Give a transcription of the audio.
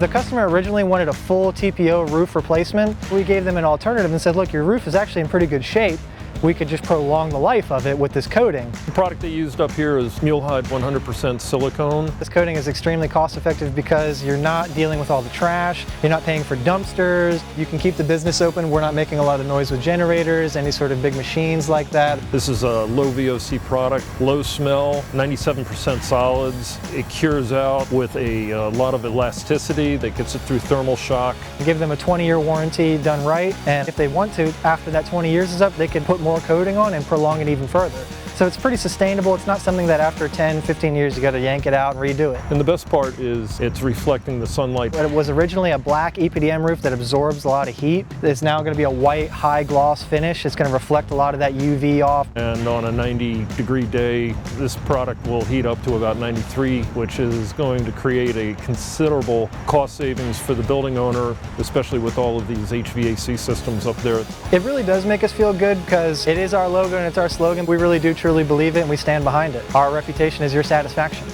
The customer originally wanted a full TPO roof replacement. We gave them an alternative and said, look, your roof is actually in pretty good shape. We could just prolong the life of it with this coating. The product they used up here is Mule-Hide 100% silicone. This coating is extremely cost effective because you're not dealing with all the trash, you're not paying for dumpsters, you can keep the business open, we're not making a lot of noise with generators, any sort of big machines like that. This is a low VOC product, low smell, 97% solids. It cures out with a lot of elasticity that gets it through thermal shock. We give them a 20-year warranty done right, and if they want to, after that 20 years is up, they could put more coating on and prolong it even further. So it's pretty sustainable. It's not something that after 10, 15 years you got to yank it out and redo it. And the best part is it's reflecting the sunlight. It was originally a black EPDM roof that absorbs a lot of heat. It's now going to be a white high gloss finish. It's going to reflect a lot of that UV off. And on a 90-degree day, this product will heat up to about 93, which is going to create a considerable cost savings for the building owner, especially with all of these HVAC systems up there. It really does make us feel good because it is our logo and it's our slogan. We really do truly believe it and we stand behind it. Our reputation is your satisfaction.